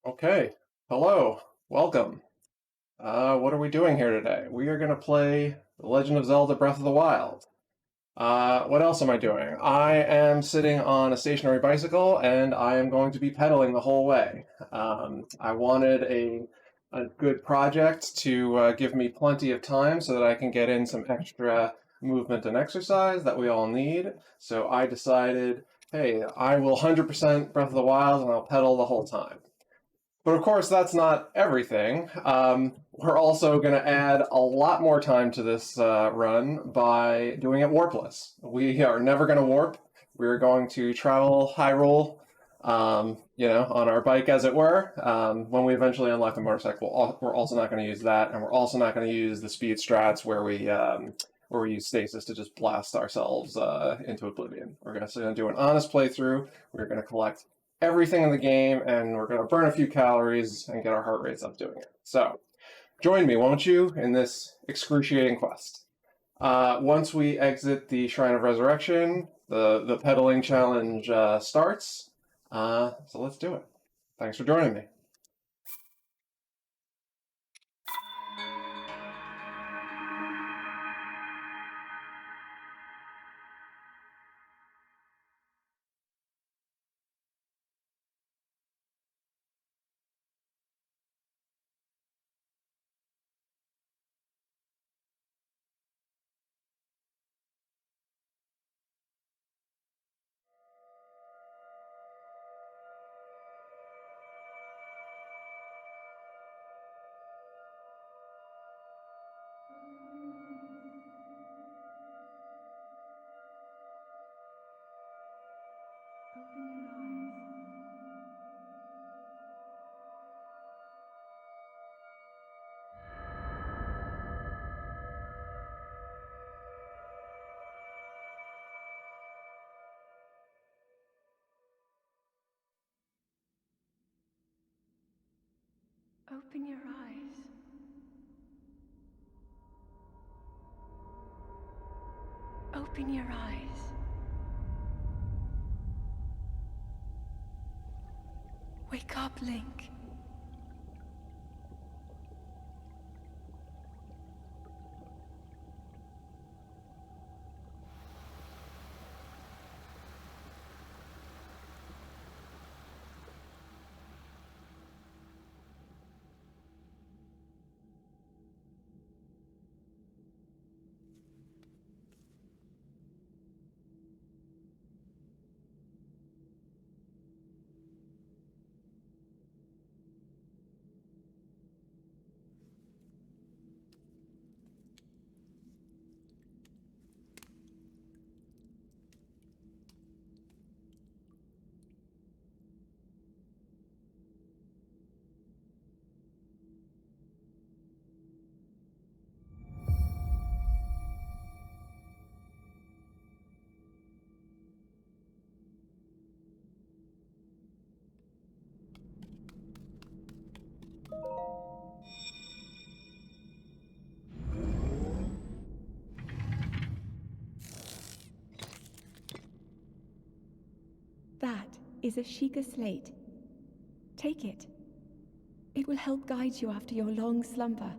Okay, hello, welcome. What are we doing here today? We are going to play The Legend of Zelda Breath of the Wild. What else am I doing? I am sitting on a stationary bicycle and I am going to be pedaling the whole way. I wanted a good project to give me plenty of time so that I can get in some extra movement and exercise that we all need. So I decided, hey, I will 100% Breath of the Wild and I'll pedal the whole time. But of course, that's not everything. We're also going to add a lot more time to this run by doing it warpless. We are never going to warp. We're going to travel Hyrule, on our bike, as it were. When we eventually unlock the motorcycle, we're also not going to use that, and we're also not going to use the speed strats where we use stasis to just blast ourselves into oblivion. We're going to do an honest playthrough. We're going to collect everything in the game, and we're going to burn a few calories and get our heart rates up doing it. So, join me, won't you, in this excruciating quest. Once we exit the Shrine of Resurrection, the pedaling challenge starts. So let's do it. Thanks for joining me. Open your eyes. Open your eyes. Wake up, Link. That is a Sheikah slate. Take it. It will help guide you after your long slumber.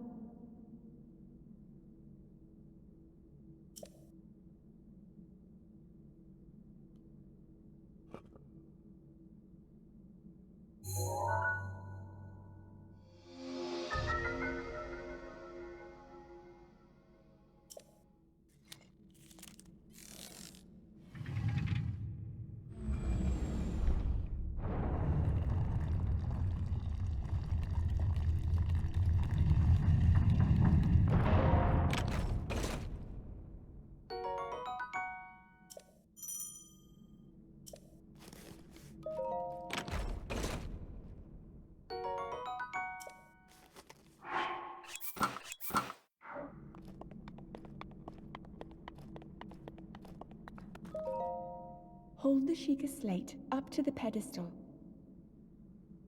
Hold the Sheikah slate up to the pedestal.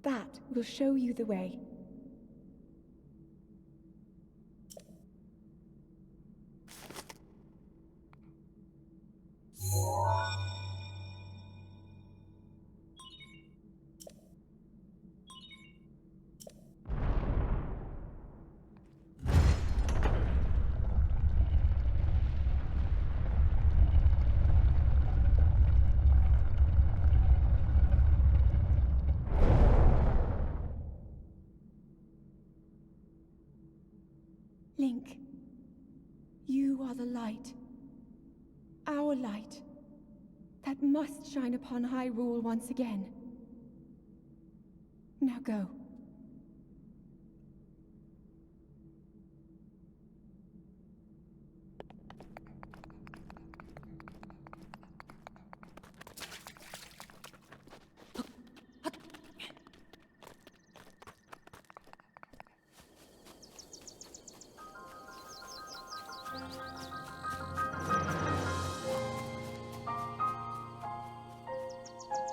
That will show you the way. You are the light. Our light. That must shine upon Hyrule once again. Now go.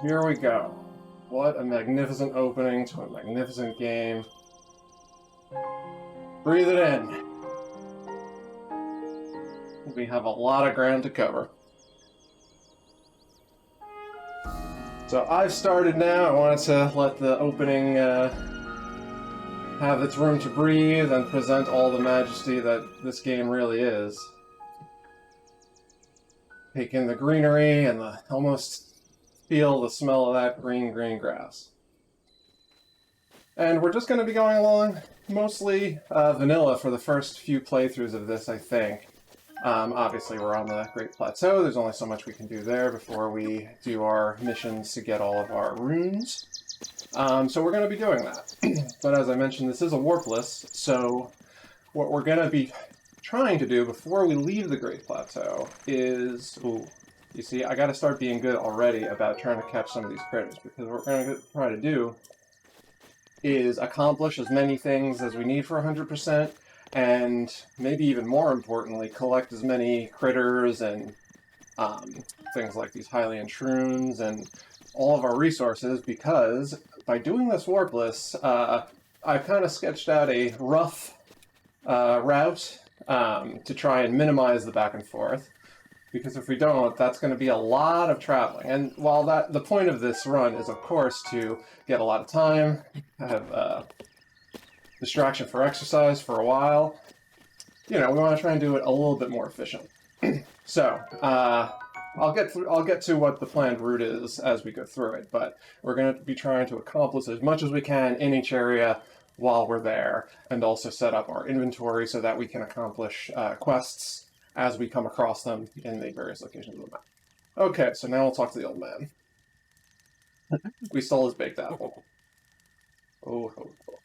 Here we go. What a magnificent opening to a magnificent game. Breathe it in. We have a lot of ground to cover. So I've started now. I wanted to let the opening have its room to breathe and present all the majesty that this game really is. Take in the greenery and almost feel the smell of that green grass. And we're just going to be going along mostly vanilla for the first few playthroughs of this, I think. Obviously, we're on the Great Plateau. There's only so much we can do there before we do our missions to get all of our runes. So we're going to be doing that. But as I mentioned, this is a Warpless, so what we're going to be trying to do before we leave the Great Plateau is... Ooh, you see, I got to start being good already about trying to catch some of these critters, because what we're going to try to do is accomplish as many things as we need for 100%, and maybe even more importantly, collect as many critters and things like these Hylian shrooms and all of our resources, because by doing this Warpless, I've kind of sketched out a rough route to try and minimize the back and forth, because if we don't, that's going to be a lot of traveling. And while the point of this run is, of course, to get a lot of time, have distraction for exercise for a while, you know, we want to try and do it a little bit more efficient. So, I'll get to what the planned route is as we go through it, but we're going to be trying to accomplish as much as we can in each area while we're there, and also set up our inventory so that we can accomplish quests as we come across them in the various locations of the map. Okay, so now we'll talk to the old man. We stole his baked apple. Oh, ho, ho.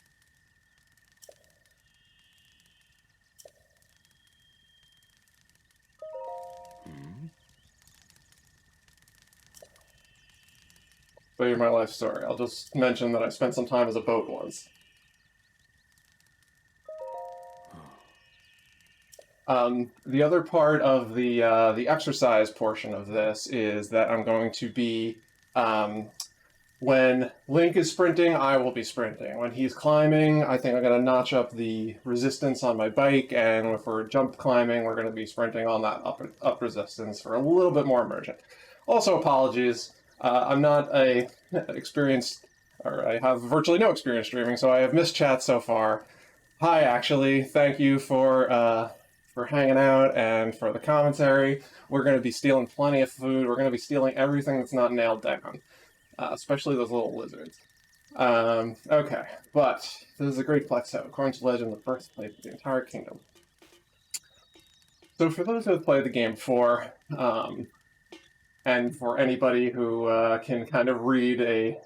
So here's my life story. I'll just mention that I spent some time as a boat once. The other part of the exercise portion of this is that I'm going to be, when Link is sprinting, I will be sprinting. When he's climbing, I think I'm going to notch up the resistance on my bike, and if we're jump climbing, we're going to be sprinting on that up resistance for a little bit more immersion. Also, apologies, I'm not experienced, or I have virtually no experience streaming, so I have missed chat so far. Hi, actually, thank you for hanging out and for the commentary. We're going to be stealing plenty of food. We're going to be stealing everything that's not nailed down, especially those little lizards. Okay, but this is a Great Plateau, according to legend, the birthplace of the entire kingdom. So for those who have played the game before, and for anybody who can kind of read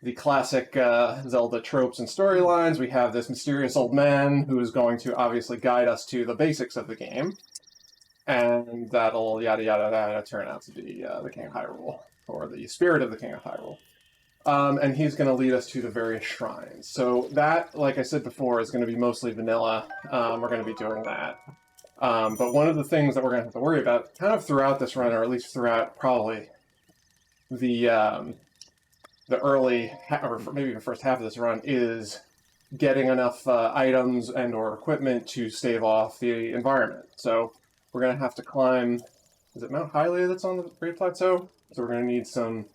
the classic Zelda tropes and storylines, we have this mysterious old man who is going to obviously guide us to the basics of the game, and that'll yada yada yada turn out to be the King of Hyrule, or the spirit of the King of Hyrule. And he's going to lead us to the various shrines. So that, like I said before, is going to be mostly vanilla. We're going to be doing that. But one of the things that we're going to have to worry about kind of throughout this run, or at least throughout probably the early, or maybe the first half of this run, is getting enough items and or equipment to stave off the environment. So we're going to have to climb, is it Mount Hylia that's on the Great Plateau? So we're going to need some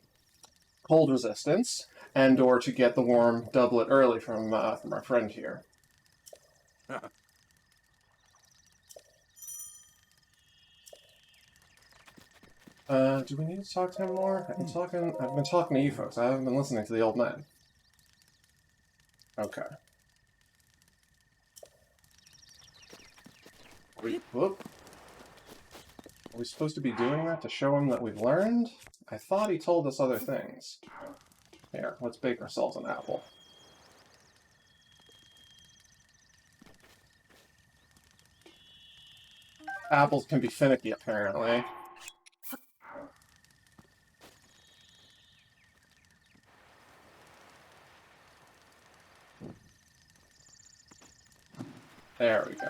cold resistance, and or to get the warm doublet early from our friend here. Do we need to talk to him more? I've been talking to you folks. I haven't been listening to the old man. Okay. Whoop. Are we supposed to be doing that to show him that we've learned? I thought he told us other things. Here, let's bake ourselves an apple. Apples can be finicky, apparently. There we go.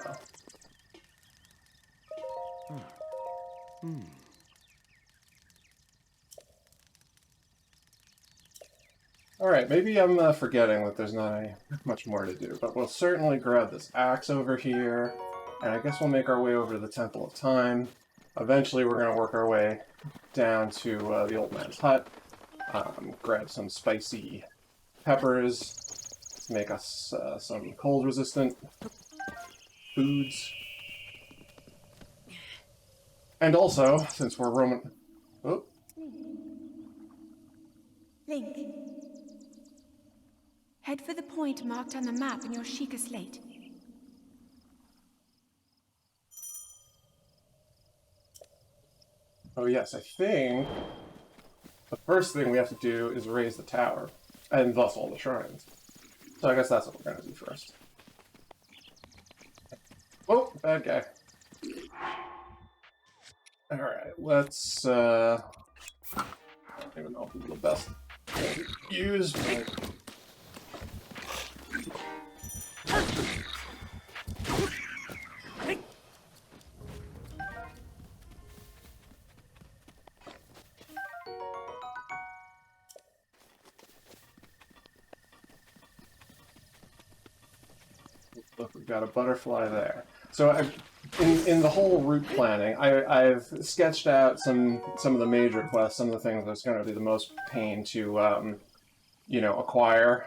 Alright, maybe I'm forgetting that there's not much more to do, but we'll certainly grab this axe over here, and I guess we'll make our way over to the Temple of Time. Eventually we're going to work our way down to the old man's hut, grab some spicy peppers to make us some cold-resistant foods. And also, since we're Roman... Oh. Link. Head for the point marked on the map in your Sheikah slate. Oh yes, I think the first thing we have to do is raise the tower, and thus all the shrines. So I guess that's what we're going to do first. Oh, bad guy. Alright, let's, I don't even know if this is the best thing to use, but... Look, we've got a butterfly there. So in the whole route planning, I've sketched out some of the major quests, some of the things that's going to be the most pain to, you know, acquire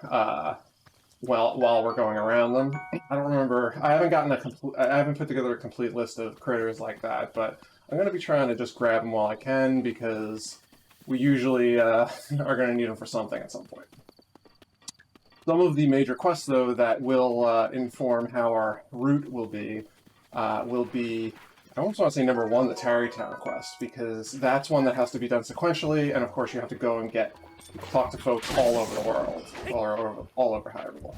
while we're going around them. I don't remember. I haven't put together a complete list of critters like that, but I'm going to be trying to just grab them while I can because we usually are going to need them for something at some point. Some of the major quests, though, that will inform how our route will be, I almost want to say number one, the Tarrytown quest, because that's one that has to be done sequentially, and of course you have to go and talk to folks all over the world, or all over Hyrule.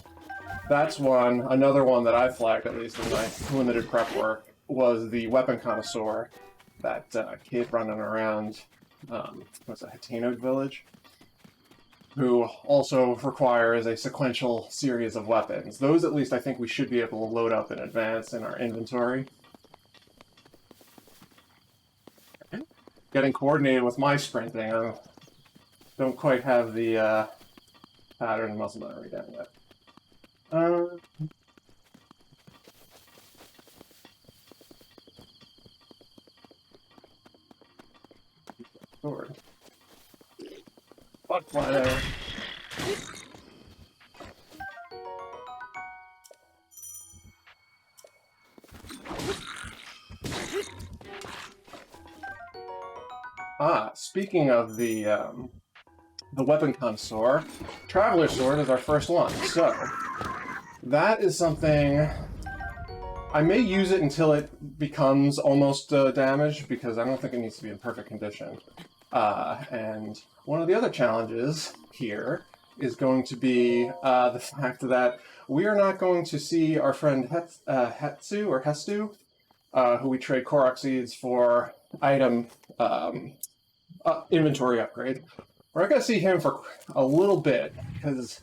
That's one. Another one that I flagged, at least in my limited prep work, was the Weapon Connoisseur, that kid running around, what's it, Hateno Village? Who also requires a sequential series of weapons. Those, at least, I think we should be able to load up in advance in our inventory. Getting coordinated with my sprinting, I don't quite have the pattern muscle memory down yet. Sword. Fuck fly there. Speaking of the Weapon Connoisseur, Traveler's Sword is our first one, so that is something... I may use it until it becomes almost damaged, because I don't think it needs to be in perfect condition. And one of the other challenges here is going to be the fact that we are not going to see our friend Hestu, who we trade Korok seeds for item inventory upgrade. We're not going to see him for a little bit, because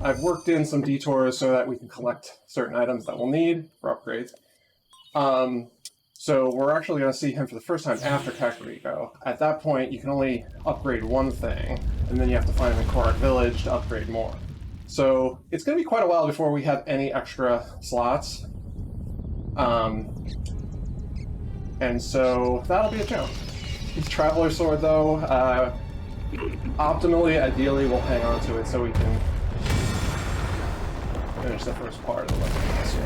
I've worked in some detours so that we can collect certain items that we'll need for upgrades. So we're actually going to see him for the first time after Kakariko. At that point, you can only upgrade one thing, and then you have to find him in Korok Village to upgrade more. So it's going to be quite a while before we have any extra slots. And so that'll be a challenge. His Traveler's Sword, though, optimally, ideally, we'll hang on to it so we can finish the first part of the lesson.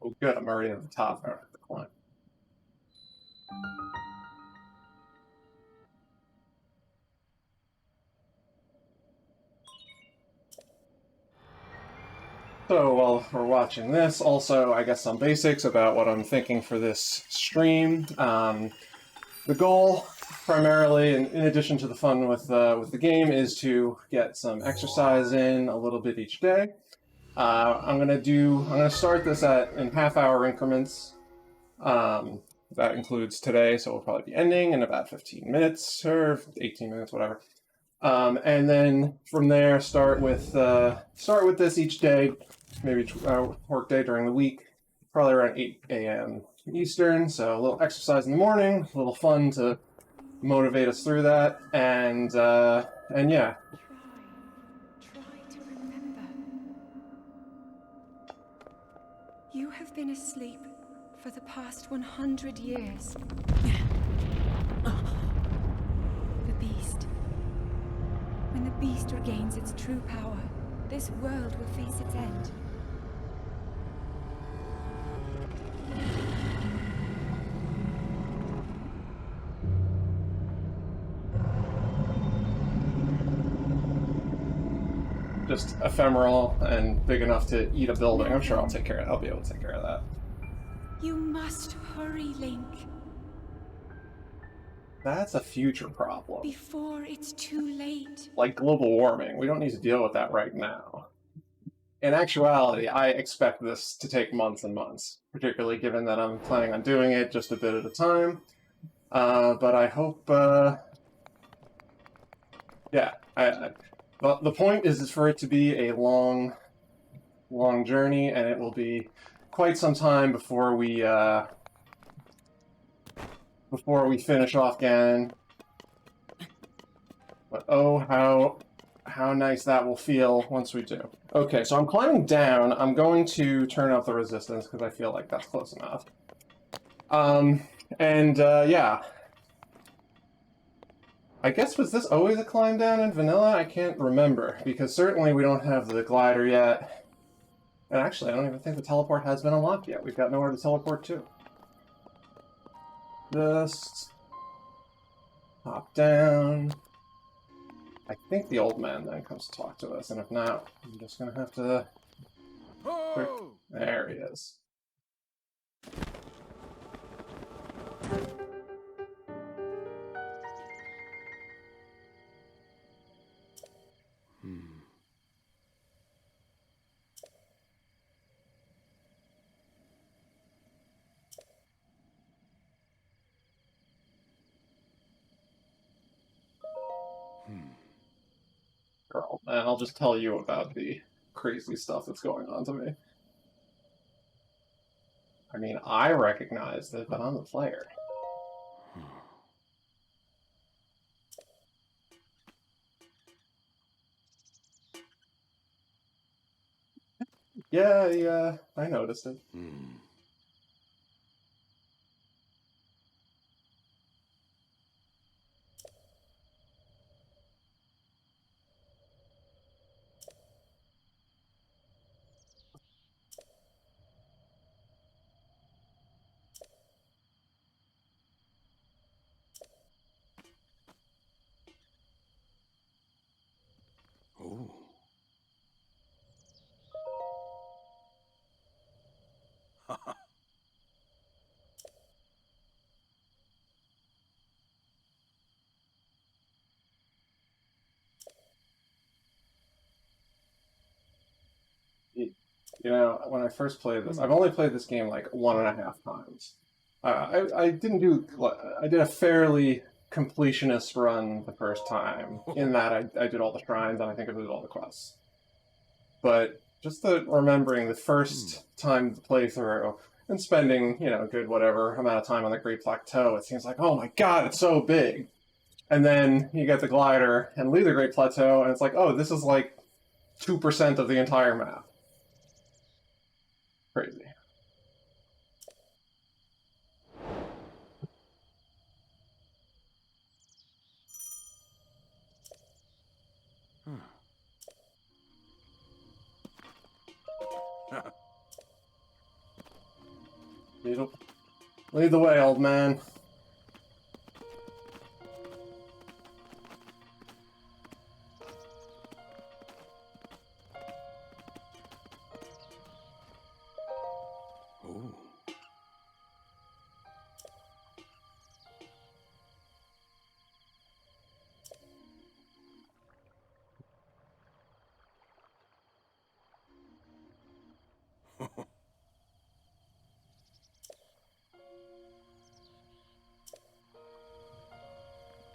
Oh, good. I'm already at the top. I don't have to climb. So while we're watching this, also, I guess some basics about what I'm thinking for this stream. The goal, primarily, in addition to the fun with the game, is to get some exercise in a little bit each day. I'm gonna start this in half-hour increments. That includes today, so we'll probably be ending in about 15 minutes or 18 minutes, whatever. And then from there, start with this each day, maybe work day during the week, probably around 8 a.m. Eastern. So a little exercise in the morning, a little fun to motivate us through that, and yeah. Try to remember. You have been asleep for the past 100 years. The beast. When the beast regains its true power, this world will face its end. Just ephemeral and big enough to eat a building. I'm sure I'll be able to take care of that. You must hurry, Link. That's a future problem. Before it's too late. Like global warming. We don't need to deal with that right now. In actuality, I expect this to take months and months, particularly given that I'm planning on doing it just a bit at a time. But I hope, yeah. The point is for it to be a long journey, and it will be quite some time before we finish off Ganon. But oh, how nice that will feel once we do. Okay, so I'm climbing down. I'm going to turn up the resistance because I feel like that's close enough. Yeah. I guess, was this always a climb down in vanilla? I can't remember, because certainly we don't have the glider yet. And actually, I don't even think the teleport has been unlocked yet. We've got nowhere to teleport to. Just hop down. I think the old man then comes to talk to us, and if not, I'm just gonna have to... Oh! There he is. Girl, and I'll just tell you about the crazy stuff that's going on to me. I mean, I recognized it, but I'm the player. Yeah, I noticed it. Oh. You know, when I first played this, I've only played this game like 1.5 times. I didn't do... I did a fairly completionist run the first time, in that I did all the shrines and I think I did all the quests. But just remembering the first time to play through and spending, you know, a good whatever amount of time on the Great Plateau, it seems like, oh my god, it's so big. And then you get the glider and leave the Great Plateau, and it's like, oh, this is like 2% of the entire map. Crazy. Lead the way, old man. Oh.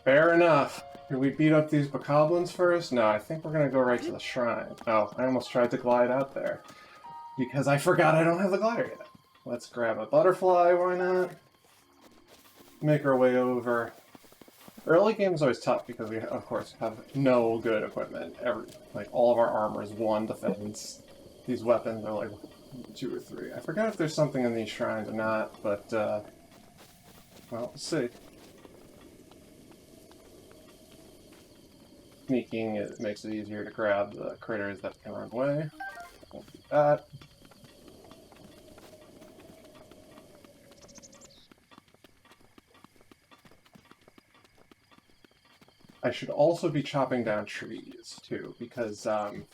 Fair enough. Did we beat up these bokoblins first? No, I think we're gonna go right to the shrine. Oh, I almost tried to glide out there. Because I forgot I don't have the glider yet. Let's grab a butterfly, why not? Make our way over. Early game is always tough because we, of course, have no good equipment. Like, all of our armor is 1 defense. These weapons are like 2 or 3. I forgot if there's something in these shrines or not, but, well, we'll see. Sneaking, it makes it easier to grab the critters that can run away. We'll do that. I should also be chopping down trees, too, because, the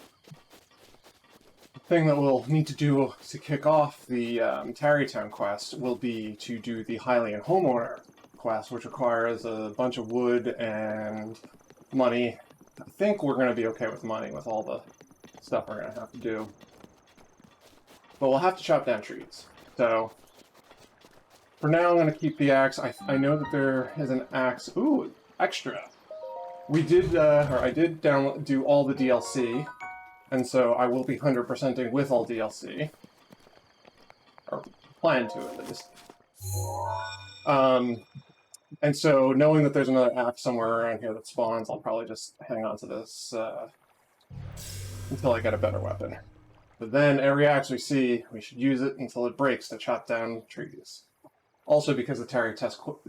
thing that we'll need to do to kick off the Tarrytown quest will be to do the Hylian Homeowner quest, which requires a bunch of wood and money. I think we're going to be okay with money with all the stuff we're going to have to do. But we'll have to chop down trees. So, for now I'm going to keep the axe. I know that there is an axe. Ooh, extra. We did, or I did do all the DLC, and so I will be 100%ing with all DLC. Or plan to, at least. And so, knowing that there's another axe somewhere around here that spawns, I'll probably just hang on to this until I get a better weapon. But then, every axe we see, we should use it until it breaks to chop down trees. Also, because the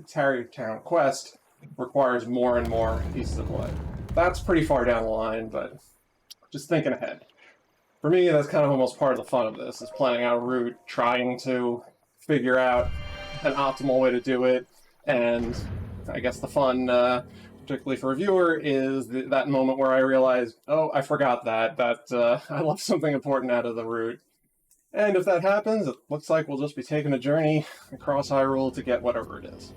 Tarrytown quest requires more and more pieces of wood. That's pretty far down the line, but just thinking ahead. For me, that's kind of almost part of the fun of this, is planning out a route, trying to figure out an optimal way to do it, and I guess the fun, particularly for a viewer, is that moment where I realize, oh, I forgot that I left something important out of the route. And if that happens, it looks like we'll just be taking a journey across Hyrule to get whatever it is.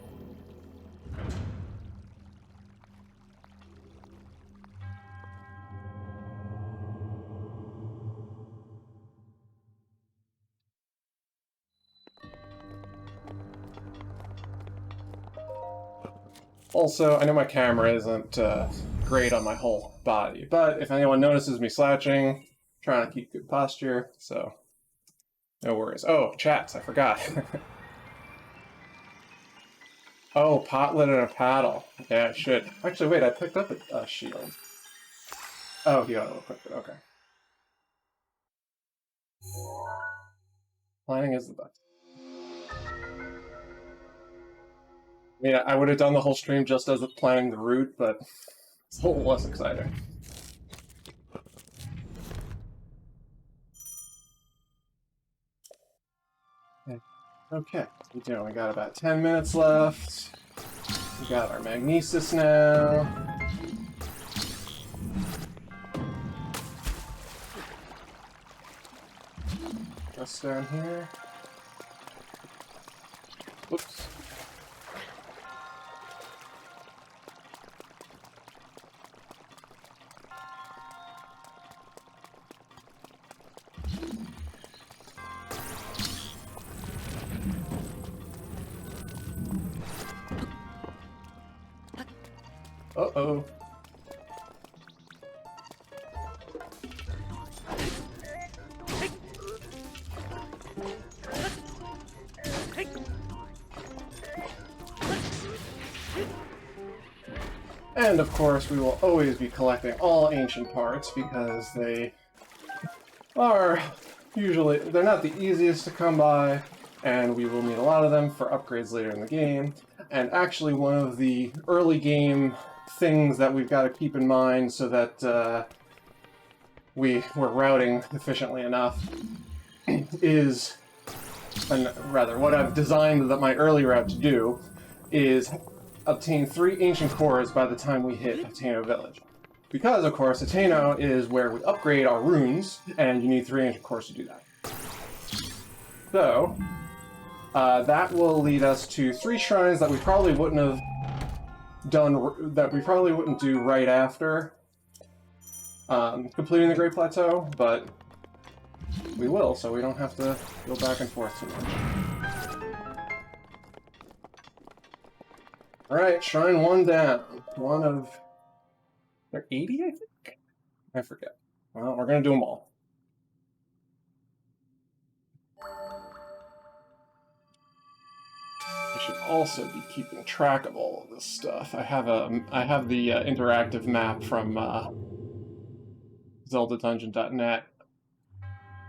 Also, I know my camera isn't great on my whole body, but if anyone notices me slouching, I'm trying to keep good posture, so no worries. Oh, chats, I forgot. Oh, potlet and a paddle. Yeah, I should. Actually, wait, I picked up a shield. Oh, you auto-equipped it, okay. Planning is the best. I mean, I would have done the whole stream just as planning the route, but it's a little less exciting. Okay, we got about 10 minutes left. We got our magnesis now. Just down here. Whoops. Uh-oh. And of course, we will always be collecting all ancient parts because they are usually, they're not the easiest to come by, and we will need a lot of them for upgrades later in the game. And actually, one of the early game things that we've got to keep in mind so that we're routing efficiently enough is and rather, what I've designed that my early route to do is obtain 3 ancient cores by the time we hit Plateau Village. Because, of course, Plateau is where we upgrade our runes, and you need 3 ancient cores to do that. So, that will lead us to 3 shrines that we probably wouldn't have done, that we probably wouldn't do right after completing the Great Plateau, but we will, so we don't have to go back and forth too much. Alright, Shrine 1 down. One of... There are 80, I think? I forget. Well, we're gonna do them all. I should also be keeping track of all of this stuff. I have the interactive map from ZeldaDungeon.net,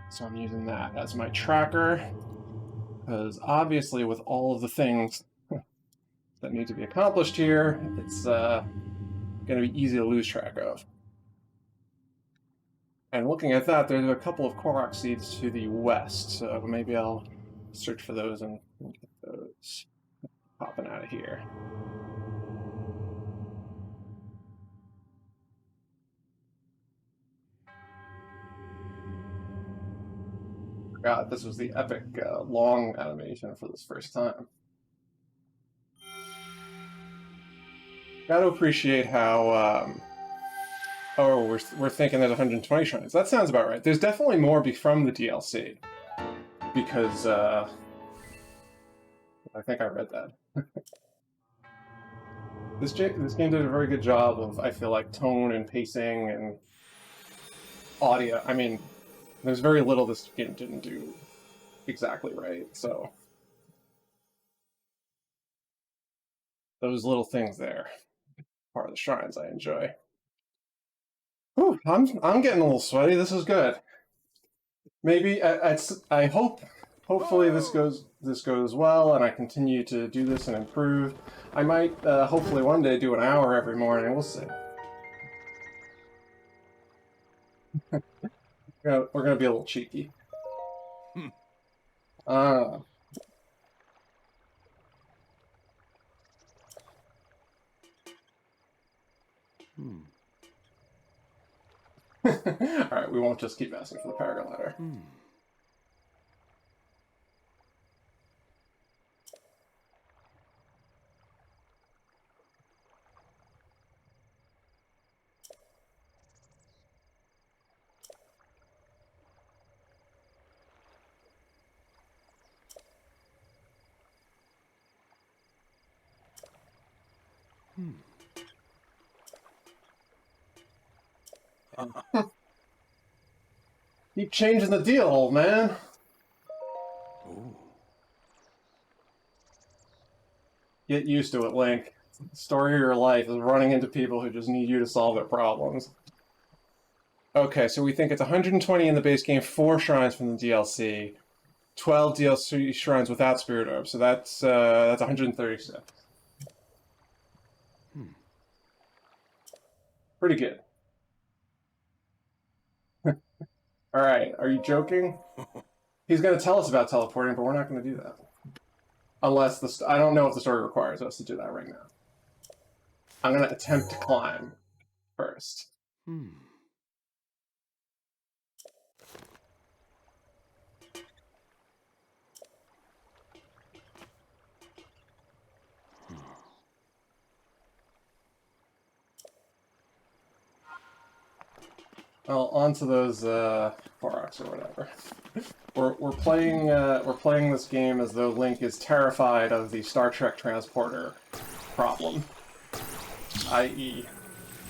so I'm using that as my tracker, because obviously with all of the things that need to be accomplished here, it's going to be easy to lose track of. And looking at that, there's a couple of Korok seeds to the west, so maybe I'll search for those and get those popping out of here. God, this was the epic long animation for this first time. Gotta appreciate how, oh, we're thinking there's 120 shrines. That sounds about right. There's definitely more from the DLC. Because, I think I read that. This game did a very good job of, I feel like, tone and pacing and audio. I mean, there's very little this game didn't do exactly right, so... Those little things there, part of the shrines I enjoy. Whew, I'm getting a little sweaty. This is good. Maybe I hope, hopefully this goes well, and I continue to do this and improve. I might hopefully one day do an hour every morning. We'll see. We're gonna be a little cheeky. Alright, we won't just keep asking for the paragon ladder. Keep changing the deal, old man. Ooh. Get used to it, Link. The story of your life is running into people who just need you to solve their problems. Okay, so we think it's 120 in the base game, 4 shrines from the DLC, 12 DLC shrines without Spirit Orb, so that's 136. Pretty good. Alright, are you joking? He's going to tell us about teleporting, but we're not going to do that. Unless I don't know if the story requires us to do that right now. I'm going to attempt to climb first. Well, onto those Koroks or whatever. We're playing this game as though Link is terrified of the Star Trek transporter problem. I.e.,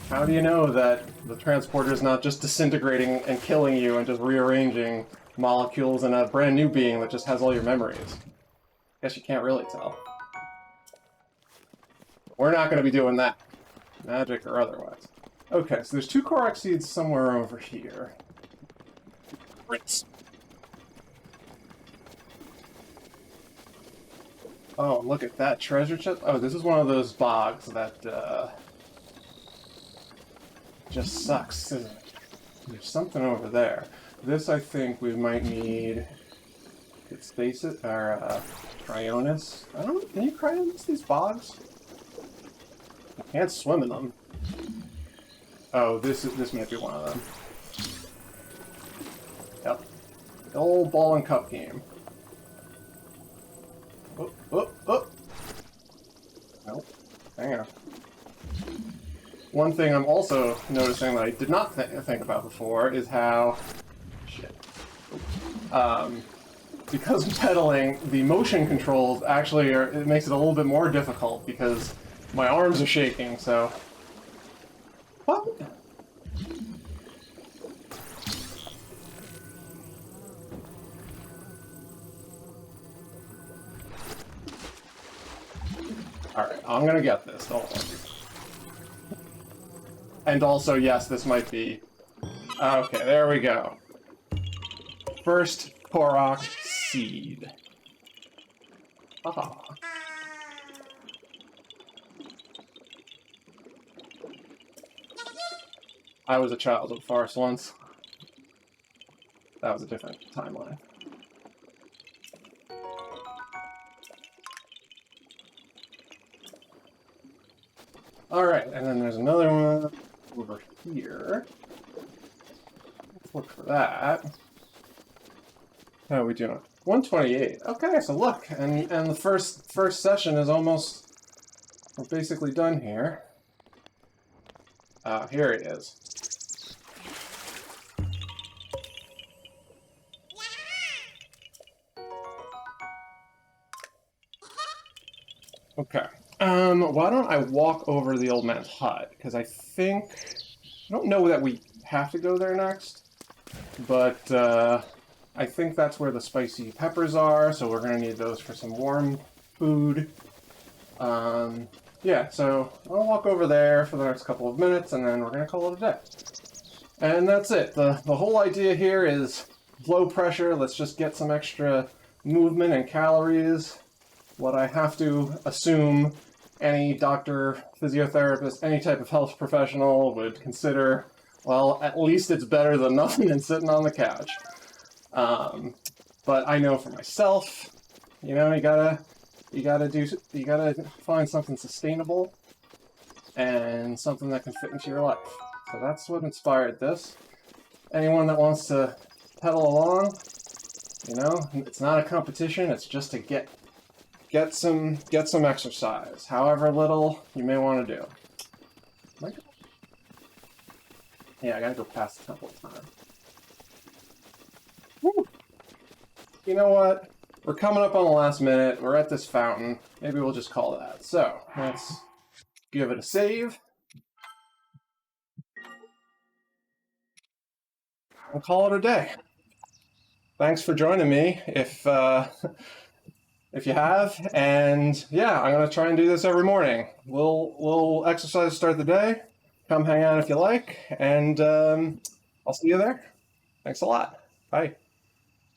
how do you know that the transporter is not just disintegrating and killing you and just rearranging molecules in a brand new being that just has all your memories? Guess you can't really tell. We're not going to be doing that, magic or otherwise. Okay, so there's 2 Korok seeds somewhere over here. Rinse. Oh, look at that treasure chest. Oh, this is one of those bogs that, just sucks, isn't it? There's something over there. This, I think, we might need It's stasis or cryonis. I don't know. Can you cryonis these bogs? You can't swim in them. Oh, this might be one of them. Yep. The old ball and cup game. Oh, oh, oh! Nope. Hang on. One thing I'm also noticing that I did not think about before is how... Shit. Because pedaling, the motion controls actually are... It makes it a little bit more difficult because my arms are shaking, so... What? Alright, I'm gonna get this, don't worry. And also, yes, this might be... Okay, there we go. First Korok seed. Haha. I was a child of farce once. That was a different timeline. Alright, and then there's another one over here. Let's look for that. How are we doing? 128. Okay, so look, and the first session is almost... We're basically done here. Here it is. Okay. Why don't I walk over to the old man's hut? Because I don't know that we have to go there next, but I think that's where the spicy peppers are, so we're going to need those for some warm food. Yeah, so I'll walk over there for the next couple of minutes, and then we're going to call it a day. And that's it. The whole idea here is low pressure. Let's just get some extra movement and calories. What I have to assume any doctor, physiotherapist, any type of health professional would consider, well, at least it's better than nothing and sitting on the couch. But I know for myself, you know, you gotta find something sustainable and something that can fit into your life. So that's what inspired this. Anyone that wants to pedal along, you know, it's not a competition, it's just to get some exercise, however little you may want to do. Yeah, I gotta go past the temple time. Woo. You know what? We're coming up on the last minute. We're at this fountain. Maybe we'll just call that. So, let's give it a save. We'll call it a day. Thanks for joining me, if you have. And yeah, I'm gonna try and do this every morning. We'll exercise to start the day. Come hang out if you like, and I'll see you there. Thanks a lot. Bye.